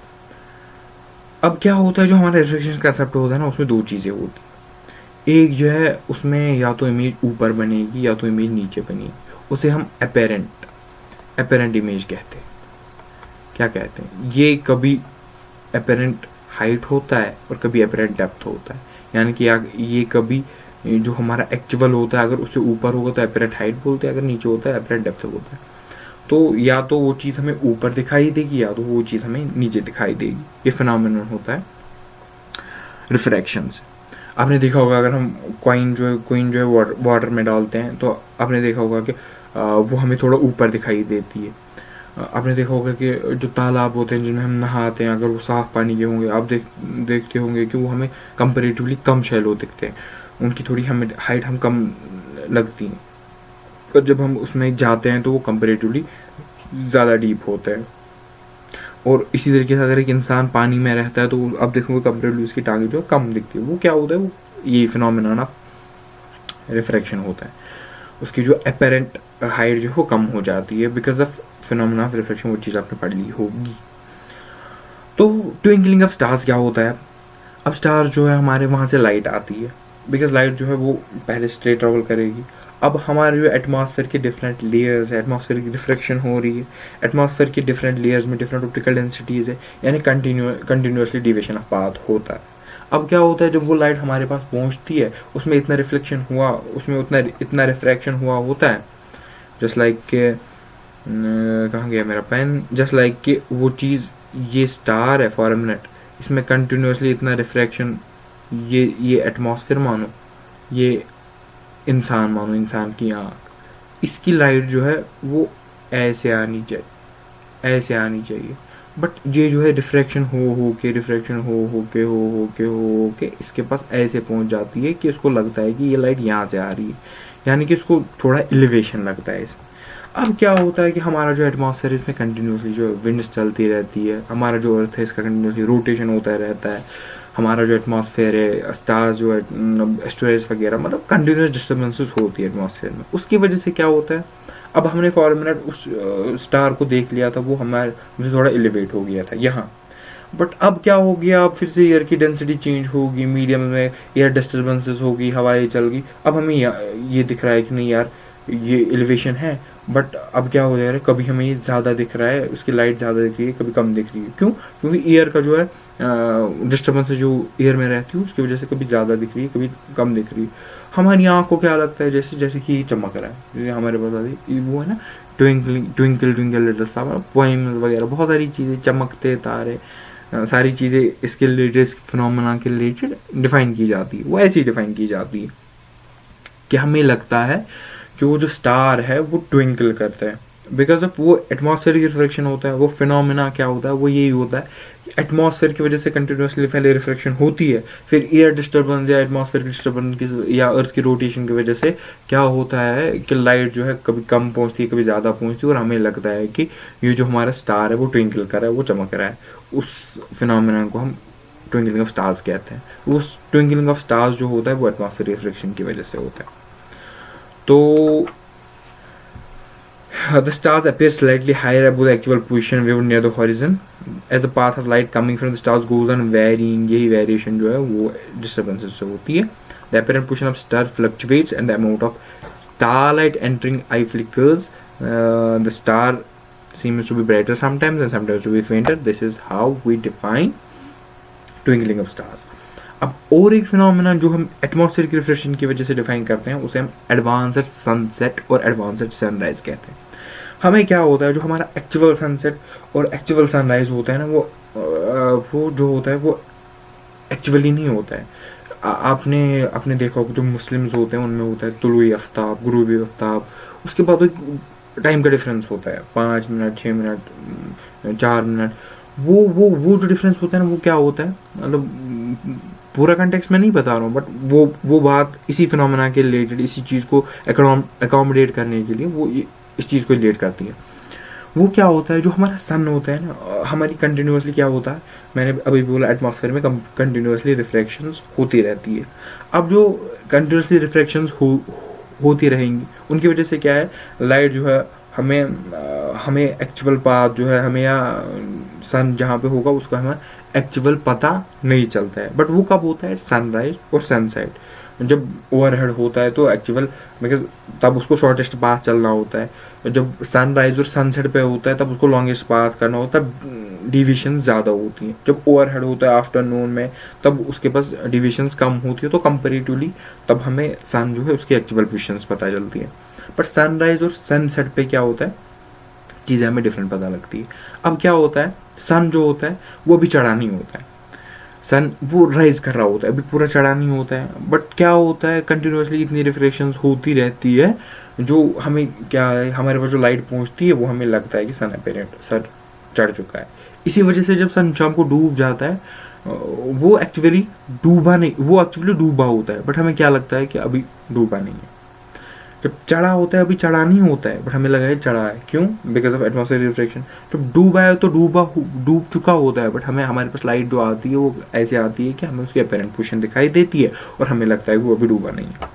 अब क्या होता है, जो हमारा रिफ्लेक्शन कंसेप्ट होता है ना, उसमें दो चीज़ें होती है। एक जो है उसमें या तो इमेज ऊपर बनेगी या तो इमेज नीचे बनेगी, उसे हम अपेरेंट इमेज कहते हैं। क्या कहते हैं, ये कभी अपेरेंट हाइट होता है और कभी अपेरेंट डेप्थ होता है। यानी कि ये कभी जो हमारा एक्चुअल होता है, अगर उससे ऊपर होगा तो अपेरेंट हाइट बोलते हैं, अगर नीचे होता है अपेरेंट डेप्थ बोलते हैं। तो या तो वो चीज़ हमें ऊपर दिखाई देगी या तो वो चीज़ हमें नीचे दिखाई देगी। ये फिनोमेनन होता है रिफ्रैक्शन से। आपने देखा होगा, अगर हम कॉइन जो है वाटर में डालते हैं तो आपने देखा होगा कि वो हमें थोड़ा ऊपर दिखाई देती है। आपने देखा होगा कि जो तालाब होते हैं जिनमें हम नहाते हैं, अगर वो साफ़ पानी के होंगे, आप देखते होंगे कि वो हमें कंपेरेटिवली कम शैलो दिखते हैं, उनकी थोड़ी हमें हाइट हम कम लगती हैं, और जब हम उसमें जाते हैं तो वो कंपेरेटिवली ज़्यादा डीप होता है। और इसी तरीके से अगर एक इंसान पानी में रहता है तो आप देखोगे कंपेरेटिवली उसकी टांगें जो है कम दिखती है। वो क्या होता है, वो ये फिनोमेनन ऑफ रिफ्रैक्शन होता है। उसकी जो अपेरेंट हाइट जो है वो कम हो जाती है because of phenomena of refraction. वो चीज़ आपने पढ़ ली होगी। तो ट्विंकलिंग ऑफ स्टार्स क्या होता है, अब स्टार जो है हमारे वहाँ से लाइट आती है, बिकॉज लाइट जो है वो पहले स्ट्रेट ट्रेवल करेगी। अब हमारे जो एटमॉस्फेयर के डिफरेंट लेयर्स है, एटमॉस्फेयर की रिफ्रैक्शन हो रही है, एटमॉस्फेयर के डिफरेंट लेयर्स में डिफरेंट ऑप्टिकल डेंसिटीज़ है, यानी कंटिन्यूसली डिविएशन ऑफ पाथ होता है। अब क्या होता है, जब वो लाइट हमारे पास पहुंचती है, उसमें इतना रिफ्लेक्शन हुआ, उसमें इतना रिफ्रैक्शन हुआ होता है, जस्ट लाइक के कहाँ गया मेरा पेन, जस्ट लाइक कि वो चीज़, ये स्टार है फॉर अ मिनट, इसमें कंटिन्यूसली इतना रिफ्रैक्शन, ये एटमॉस्फेयर मानो, ये इंसान मानो, इंसान की आँख, इसकी लाइट जो है वो ऐसे आनी चाहिए, बट ये जो है रिफ्रैक्शन हो के इसके पास ऐसे पहुंच जाती है कि इसको लगता है कि ये लाइट यहाँ से आ रही है, यानी कि इसको थोड़ा एलिवेशन लगता है इसमें। अब क्या होता है कि हमारा जो एटमॉस्फेयर इसमें कंटिन्यूसली जो विंड्स चलती रहती है, हमारा जो अर्थ है इसका कंटिन्यूसली रोटेशन होता रहता है, हमारा जो एटमॉस्फेयर है, स्टार्स जो है, एस्ट्रॉयड्स वगैरह, मतलब कंटिन्यूस डिस्टर्बेंसेस होती है एटमॉस्फेयर में। उसकी वजह से क्या होता है, अब हमने फॉर मिनट उस स्टार को देख लिया था, वो मुझे थोड़ा एलिवेट हो गया था यहाँ, बट अब क्या हो गया, अब फिर से एयर की डेंसिटी चेंज होगी, मीडियम में एयर डिस्टर्बेंसेस होगी, हवाएं चल गई, अब हमें ये दिख रहा है कि नहीं यार ये एलिवेशन है, बट अब क्या हो जा रहा है, कभी हमें ज़्यादा दिख रहा है, उसकी लाइट ज़्यादा दिख रही है, कभी कम दिख रही है। क्यों? क्योंकि एयर का जो है डिस्टर्बेंस जो एयर में रहती है उसकी वजह से कभी ज़्यादा दिख रही है, कभी कम दिख रही है। हमारी आँख को क्या लगता है, जैसे जैसे कि चमक रहा है, जैसे हमारे बता दी वो है ना, twinkling twinkle twinkle little star, poems वगैरह बहुत सारी चीज़ें, चमकते तारे, सारी चीज़ें इसके रिलेटेड, इस फिनोमेना के रिलेटेड डिफ़ाइन की जाती है। वो ऐसी डिफ़ाइन की जाती है कि हमें लगता है कि वो जो स्टार है वो ट्विंकल करता है, बिकॉज ऑफ वो एटमॉस्फेयर की रिफ्लेक्शन होता है। वो फिनोमेना क्या होता है, वो यही होता है कि एटमॉस्फेयर की वजह से कंटिन्यूसली पहले रिफ्लेक्शन होती है, फिर एयर डिस्टर्बेंस या एटमॉस्फेयर की डिस्टर्बेंस या अर्थ की रोटेशन की वजह से क्या होता है कि लाइट जो है कभी कम पहुंचती है, कभी ज़्यादा पहुंचती है, और हमें लगता है कि ये जो हमारा स्टार है वो ट्विंकल कर रहा है, वो चमक रहा है। उस फिनोमेना को हम ट्विंकलिंग ऑफ स्टार्स कहते हैं। वो ट्विंकलिंग ऑफ स्टार्स जो होता है वो एटमॉस्फेयर रिफ्लेक्शन की वजह से होता है। तो the stars appear slightly higher above the actual position viewed near the horizon as the path of light coming from the stars goes on varying। यही वेरिएशन जो है वो डिस्टर्बेंसेस से होती है। The apparent position of star fluctuates and the amount of starlight entering eye flickers। The star seems to be brighter sometimes and sometimes to be fainter। This is how we define twinkling of stars। अब और एक phenomena जो हम atmosphere की reflection की वजह से define करते हैं उसे हम एडवांस्ड सनसेट और एडवांस्ड सनराइज कहते हैं। हमें क्या होता है, जो हमारा एक्चुअल सनसेट और एक्चुअल सनराइज होता है ना, वो जो होता है वो एक्चुअली नहीं होता है। आपने आपने देखा होगा जो मुस्लिम्स होते हैं उनमें होता है तुलुई आफ्ताब, गुरूबी आफ्ताब, उसके बाद एक टाइम का डिफरेंस होता है 5 मिनट, 6 मिनट, 4 मिनट। वो जो डिफरेंस होता है ना, वो क्या होता है, मतलब पूरा कंटेक्स्ट मैं नहीं बता रहा हूँ, बट वो बात इसी फिनोमेना के रिलेटेड, इसी चीज़ को अकोमोडेट करने के लिए वो इस चीज़ को रिलेट करती है। वो क्या होता है, जो हमारा सन होता है ना, हमारी कंटिन्यूसली क्या होता है, मैंने अभी बोला एटमॉस्फेयर में कंटिन्यूसली रिफ्लेक्शंस होती रहती है। अब जो कंटिन्यूसली रिफ्लेक्शंस होती रहेंगी उनकी वजह से क्या है, लाइट जो है हमें एक्चुअल पाथ जो है, हमें या सन जहाँ पे होगा उसका हमें एक्चुअल पता नहीं चलता है। बट वो कब होता है, सनराइज और सनसेट जब ओवरहेड होता है तो एक्चुअल, बिकॉज तब उसको शॉर्टेस्ट पाथ चलना होता है। जब सनराइज और सनसेट पे होता है तब उसको लॉन्गेस्ट पाथ करना होता है, डिविजन ज़्यादा होती हैं। जब ओवरहेड होता है आफ्टरनून में तब उसके पास डिविजन्स कम होती है, तो कंपेरेटिवली तब हमें सन जो है उसकी एक्चुअल पोजिशंस पता चलती है। बट सनराइज और सनसेट पे क्या होता है, चीज़ें हमें डिफरेंट पता लगती है। अब क्या होता है, सन जो होता है वो अभी चढ़ा नहीं होता है, सन वो राइज कर रहा होता है, अभी पूरा चढ़ा नहीं होता है। बट क्या होता है, कंटिन्यूसली इतनी रिफ्लेक्शंस होती रहती है, जो हमें क्या है, हमारे पास जो लाइट पहुंचती है वो हमें लगता है कि सन अपेरेंट सन चढ़ चुका है। इसी वजह से जब सन शाम को डूब जाता है, वो एक्चुअली डूबा नहीं, वो एक्चुअली डूबा होता है, बट हमें क्या लगता है कि अभी डूबा नहीं है। जब चढ़ा होता है, अभी चढ़ा नहीं होता है, बट हमें लगा है चढ़ा है। क्यों? Because of atmosphere reflection. जब डूबा है तो डूब चुका होता है, बट हमें हमारे पास लाइट जो आती है वो ऐसे आती है कि हमें उसकी अपेरेंट पोजीशन दिखाई देती है और हमें लगता है कि वो अभी डूबा नहीं है।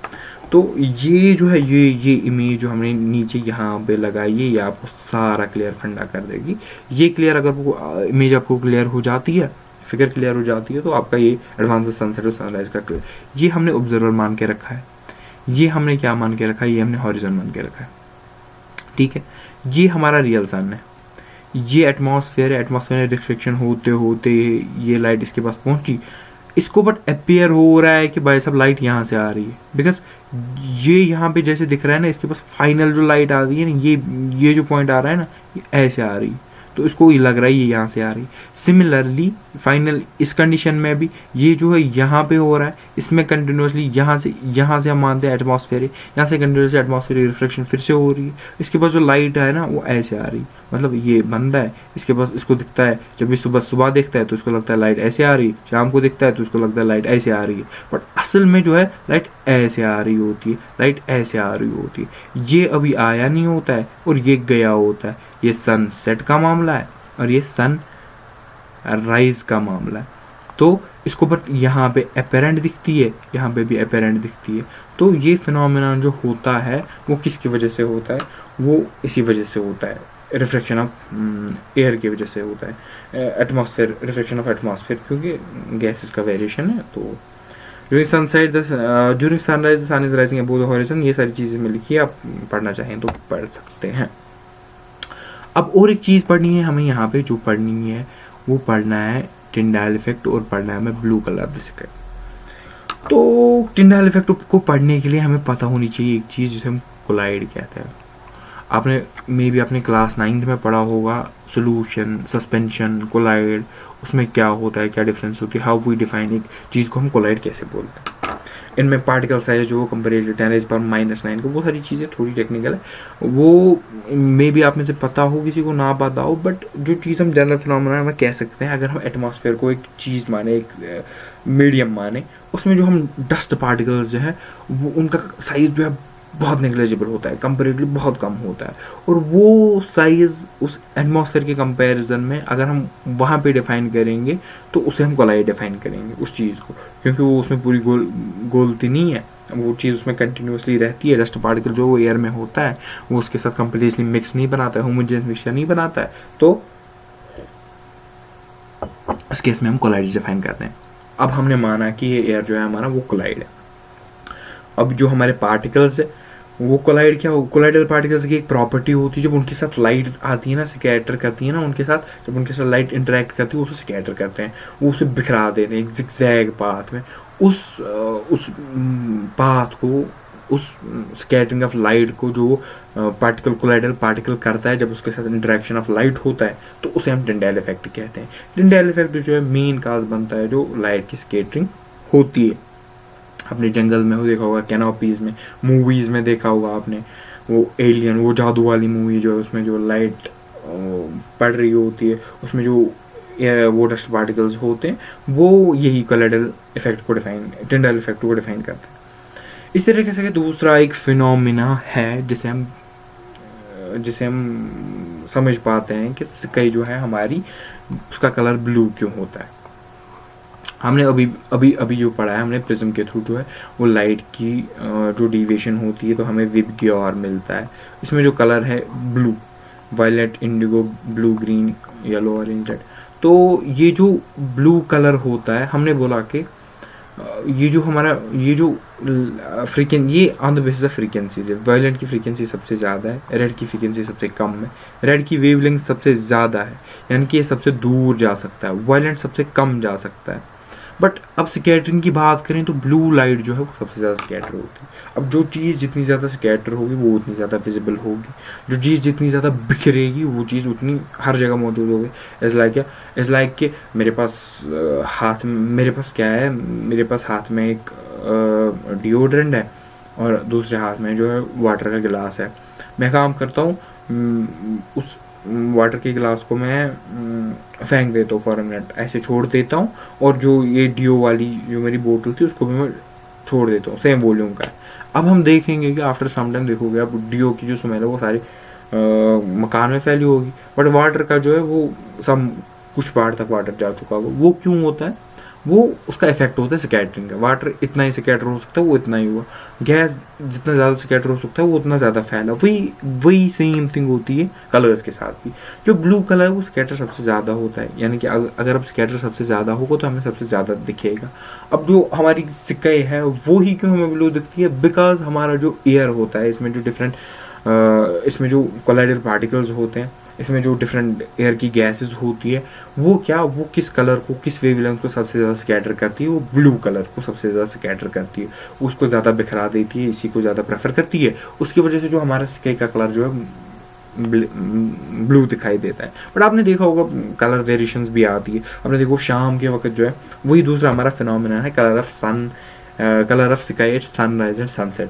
तो ये जो है, ये इमेज जो हमने नीचे यहाँ पे लगाई है, ये आपको सारा क्लियर फंडा कर देगी। ये क्लियर, अगर वो इमेज आपको क्लियर हो जाती है, फिगर क्लियर हो जाती है, तो आपका ये एडवांस सनसेट और सनराइज का क्लियर, ये हमने ऑब्जर्वर मान के रखा है। ये हमने क्या मान के रखा है, ये हमने हॉरिजॉन मान के रखा है। ठीक है, ये हमारा रियल सन है, ये एटमॉस्फेयर है। एटमॉस्फेयर में रिफ्लेक्शन होते होते ये लाइट इसके पास पहुंची, इसको बट अपेयर हो रहा है कि भाई साहब लाइट यहाँ से आ रही है, बिकॉज ये यहाँ पे जैसे दिख रहा है ना, इसके पास फाइनल जो लाइट आ रही है ना, ये जो पॉइंट आ रहा है ना, ये ऐसे आ रही है, तो इसको ये लग रहा है ये यहाँ से आ रही। सिमिलरली फाइनल इस कंडीशन में भी ये जो है यहाँ पे हो रहा है, इसमें कंटिन्यूसली यहाँ से हम मानते हैं एटमॉस्फेयर है, यहाँ से कंटिन्यूसली एटमॉस्फेयर रिफ्लेक्शन फिर से हो रही है। इसके पास जो लाइट है ना वो ऐसे आ रही, मतलब ये बंदा है, इसके पास इसको दिखता है, जब ये सुबह दिखता है तो इसको लगता है लाइट ऐसे आ रही, शाम को दिखता है तो इसको लगता है लाइट ऐसे आ रही है, बट असल में जो है लाइट ऐसे आ रही होती है, लाइट ऐसे आ रही होती है। ये अभी आया नहीं होता है और ये गया होता है। ये सनसेट का मामला है और ये सन राइज का मामला है। तो इसको बट यहाँ पे अपेरेंट दिखती है, यहाँ पे भी अपेरेंट दिखती है। तो ये फिनोमेना जो होता है वो किसकी वजह से होता है, वो इसी वजह से होता है, रिफ्लेक्शन ऑफ एयर की वजह से होता है, एटमॉस्फेयर, रिफ्लेक्शन ऑफ एटमॉस्फेयर, क्योंकि गैसेस का वेरिएशन है। तो during sunset during sunrise the sun is rising above the horizon, ये सारी चीज़ें में लिखी है, आप पढ़ना चाहें तो पढ़ सकते हैं। अब और एक चीज़ पढ़नी है हमें यहाँ पे, जो पढ़नी है वो पढ़ना है टिंडाल इफेक्ट और पढ़ना है हमें ब्लू कलर बेसिकली। तो टिंडाल इफेक्ट को पढ़ने के लिए हमें पता होनी चाहिए एक चीज़ जिसे हम कोलाइड कहते हैं। आपने मे बी अपने क्लास 9th में पढ़ा होगा सोल्यूशन, सस्पेंशन, कोलाइड, उसमें क्या होता है, क्या डिफरेंस होती है, हाउ वी डिफाइन एक चीज़ को हम कोलाइड कैसे बोलते हैं। इनमें पार्टिकल साइज जो कंपेरेटिव 10⁻⁻⁹ को, वो सारी चीज़ें थोड़ी टेक्निकल है, वो मे बी आप में से पता हो किसी को ना पता हो, बट जो चीज़ हम जनरल फिनोमेना में कह सकते हैं, अगर हम एटमॉस्फेयर को एक चीज़ माने, एक मीडियम माने, उसमें जो हम डस्ट पार्टिकल्स जो है वो उनका साइज़ जो है बहुत नेग्लिजिबल होता है, कंपेरेटिवली बहुत कम होता है, और वो साइज़ उस एटमॉस्फेयर के कंपैरिजन में अगर हम वहाँ पे डिफाइन करेंगे तो उसे हम कोलाइड डिफाइन करेंगे उस चीज़ को, क्योंकि वो उसमें पूरी गोलती नहीं है, वो चीज़ उसमें कंटिन्यूसली रहती है। डस्ट पार्टिकल जो वो एयर में होता है वो उसके साथ कंप्लीटली मिक्स नहीं बनाता है, होमोजेनियस मिक्सचर नहीं बनाता है, तो उस केस में हम कोलाइड डिफाइन करते हैं। अब हमने माना कि ये एयर जो है हमारा वो कोलाइड है। अब जो हमारे पार्टिकल्स है वो कोलाइड क्या हो, कोलाइडल पार्टिकल्स की एक प्रॉपर्टी होती है, जब उनके साथ लाइट आती है ना, स्कैटर करती है ना उनके साथ, जब उनके साथ लाइट इंटरेक्ट करती है उसे स्कैटर करते हैं, वो उसे बिखरा देते हैं एक जिगजैग पाथ में। उस पाथ को, उस स्कैटरिंग ऑफ लाइट को जो पार्टिकल, कोलाइडल पार्टिकल करता है, जब उसके साथ इंटरेक्शन ऑफ लाइट होता है तो उसे हम टिंडेल इफेक्ट कहते हैं। टिंडेल इफेक्ट जो है मेन काज बनता है जो लाइट की स्कैटरिंग होती है। आपने जंगल में हो देखा होगा, कैनोपीज में, मूवीज़ में देखा होगा आपने, वो एलियन, वो जादू वाली मूवी जो है उसमें जो लाइट पड़ रही होती है, उसमें जो वो डस्ट पार्टिकल्स होते हैं, वो यही कोलाइडल इफेक्ट को डिफाइन, टिंडेल इफेक्ट को डिफाइन करते हैं। इस तरीके से दूसरा एक फिनोमिना है जिसे हम समझ पाते हैं कि स्काई जो है हमारी, उसका कलर ब्लू क्यों होता है। हमने अभी जो पढ़ा है हमने प्रिज्म के थ्रू जो है वो लाइट की जो डिविएशन होती है तो हमें विबग्योर मिलता है। इसमें जो कलर है blue, violet, indigo, blue, green, yellow, orange, red, तो ये जो ब्लू कलर होता है, हमने बोला कि ये जो हमारा ये जो ये on the basis of frequencies है। वायलेट की फ्रीक्वेंसी सबसे ज़्यादा है, रेड की फ्रीक्वेंसी सबसे कम है, रेड की वेवलेंथ सबसे ज़्यादा है, यानी कि ये सबसे दूर जा सकता है, वायलेट सबसे कम जा सकता है। बट अब स्कैटरिंग की बात करें तो ब्लू लाइट जो है वो सबसे ज़्यादा स्कैटर होती है। अब जो चीज़ जितनी ज़्यादा स्कैटर होगी वो उतनी ज़्यादा विजिबल होगी, जो चीज़ जितनी ज़्यादा बिखरेगी वो चीज़ उतनी हर जगह मौजूद होगी। इज़ लाइक कि मेरे पास मेरे पास हाथ में एक डिओड्रेंट है और दूसरे हाथ में जो है वाटर का गिलास है। मैं काम करता हूँ, उस वाटर के गिलास को मैं फेंक देता हूँ फॉर मिनट, ऐसे छोड़ देता हूँ, और जो ये डिओ वाली जो मेरी बोतल थी उसको भी मैं छोड़ देता हूँ, सेम वॉल्यूम का है। अब हम देखेंगे कि आफ्टर सम टाइम देखोगे अब डिओ की जो स्मेल है वो सारी मकान में फैली होगी, बट वाटर का जो है वो सब कुछ पार्ट तक वाटर जा चुका होगा। वो क्यों होता है? वो उसका इफेक्ट होता है स्कैटरिंग का। वाटर इतना ही स्कैटर हो सकता है, वो इतना ही हुआ। गैस जितना ज़्यादा स्कैटर हो सकता है वो उतना ज़्यादा फैला। वही सेम थिंग होती है कलर्स के साथ भी। जो ब्लू कलर है वो स्कैटर सबसे ज़्यादा होता है, यानी कि अगर अब स्कैटर सबसे ज़्यादा होगा तो हमें सबसे ज़्यादा दिखेगा। अब जो हमारी स्काई है वो ही क्यों हमें ब्लू दिखती है? बिकॉज हमारा जो एयर होता है इसमें जो इसमें जो कोलाइडल पार्टिकल्स होते हैं, इसमें जो डिफरेंट एयर की गैसेस होती है, वो किस कलर को, किस वेवलेंथ को सबसे ज़्यादा स्कैटर करती है? वो ब्लू कलर को सबसे ज़्यादा स्कैटर करती है, उसको ज़्यादा बिखरा देती है, इसी को ज़्यादा प्रेफर करती है। उसकी वजह से जो हमारा स्काई का कलर जो है ब्लू दिखाई देता है। बट आपने देखा होगा कलर वेरिएशंस भी आती है। आपने देखो शाम के वक्त जो है वही दूसरा हमारा फिनोमिना है, colour of sky at sunrise and sunset.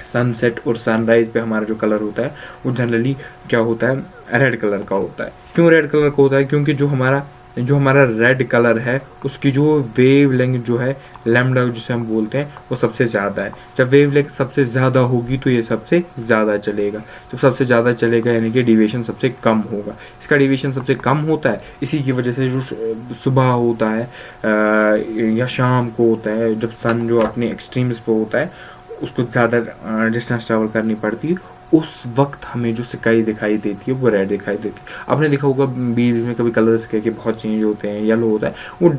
Sunset और सनराइज पे हमारा जो कलर होता है वो जनरली क्या होता है? रेड कलर का होता है। क्यों रेड कलर का होता है? क्योंकि जो हमारा रेड कलर है उसकी जो वेव लेंथ जो है लैम्डा जिसे हम बोलते हैं वो सबसे ज़्यादा है। जब वेव लेंथ सबसे ज़्यादा होगी तो ये सबसे ज़्यादा चलेगा। जब सबसे ज़्यादा चलेगा यानी कि डिविएशन सबसे कम होगा। इसका डिविएशन सबसे कम होता है, इसी की वजह से जो सुबह होता है या शाम को होता है, जब सन जो अपने एक्सट्रीम्स पे होता है उसको ज़्यादा डिस्टेंस ट्रैवल करनी पड़ती है, उस वक्त हमें जो स्काई दिखाई देती है वो रेड दिखाई देती है। आपने देखा होगा बीच में कभी कलर्स के बहुत चेंज होते हैं, येलो होता है, वो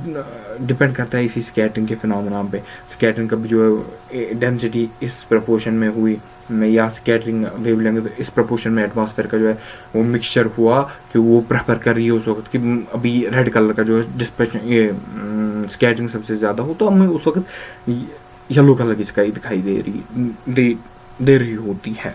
डिपेंड करता है इसी स्कैटरिंग के फिनोमेना पे। स्कैटरिंग कभी जो है डेंसिटी इस प्रपोर्शन में हुई या स्कैटरिंग वेवलेंथ इस प्रपोर्शन में एटमॉस्फेयर का जो है वो मिक्सचर हुआ कि वो प्रेफर कर रही है उस वक्त कि अभी रेड कलर का जो है डिस्पर्शन ये स्कैटरिंग सबसे ज़्यादा हो, तो हमें उस वक्त येलो कलर की स्काई दिखाई दे रही होती है।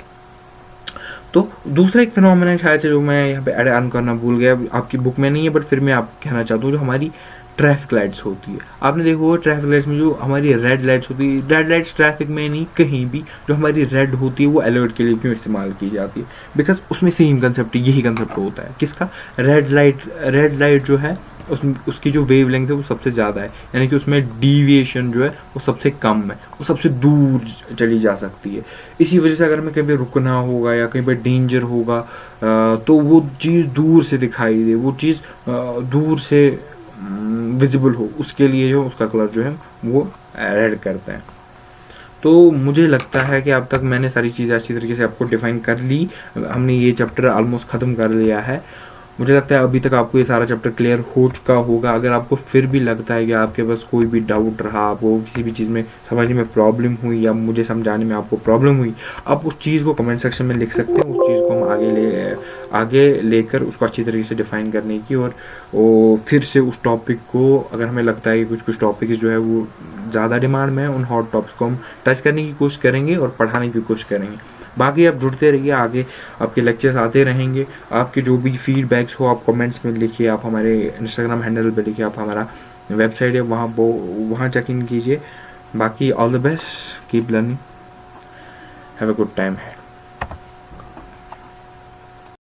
तो दूसरा एक फिनोमेना शायद से जो मैं यहाँ पे ऐड ऑन करना भूल गया, आपकी बुक में नहीं है बट फिर मैं आप कहना चाहता हूँ, जो हमारी ट्रैफिक लाइट्स होती है। आपने देखा होगा ट्रैफिक लाइट्स में जो हमारी रेड लाइट्स होती है, रेड लाइट्स ट्रैफिक में नहीं कहीं भी जो हमारी रेड होती है वो अलर्ट के लिए क्यों इस्तेमाल की जाती है? बिकॉज उसमें सेम कंसेप्ट यही कंसेप्ट होता है किसका, रेड लाइट जो है उसकी जो वेव लेंथ है वो सबसे ज़्यादा है, यानी कि उसमें डीविएशन जो है वो सबसे कम है, वो सबसे दूर चली जा सकती है। इसी वजह से अगर हमें कहीं पे रुकना होगा या कहीं पे डेंजर होगा तो वो चीज़ दूर से दिखाई दे, वो चीज़ दूर से विजिबल हो, उसके लिए जो उसका कलर जो है वो रेड करता है। तो मुझे लगता है कि अब तक मैंने सारी चीज़ें अच्छी तरीके से आपको डिफाइन कर ली। हमने ये चैप्टर ऑलमोस्ट ख़त्म कर लिया है। मुझे लगता है अभी तक आपको ये सारा चैप्टर क्लियर हो चुका होगा। अगर आपको फिर भी लगता है कि आपके पास कोई भी डाउट रहा, आपको किसी भी चीज़ में समझने में प्रॉब्लम हुई या मुझे समझाने में आपको प्रॉब्लम हुई, आप उस चीज़ को कमेंट सेक्शन में लिख सकते हैं। उस चीज़ को हम आगे लेकर उसको अच्छी तरीके से डिफ़ाइन करने की और फिर से उस टॉपिक को, अगर हमें लगता है कि कुछ टॉपिक जो है वो ज़्यादा डिमांड में है, उन हॉट टॉपिक्स को हम टच करने की कोशिश करेंगे और पढ़ाने की कोशिश करेंगे। बाकी आप जुड़ते रहिए, आगे आपके लेक्चर्स आते रहेंगे। आपके जो भी फीडबैक्स हो आप कमेंट्स में लिखिए, आप हमारे इंस्टाग्राम हैंडल पे लिखिए, आप हमारा वेबसाइट है वहाँ चेक इन कीजिए। बाकी all the best, keep learning, have a good time है।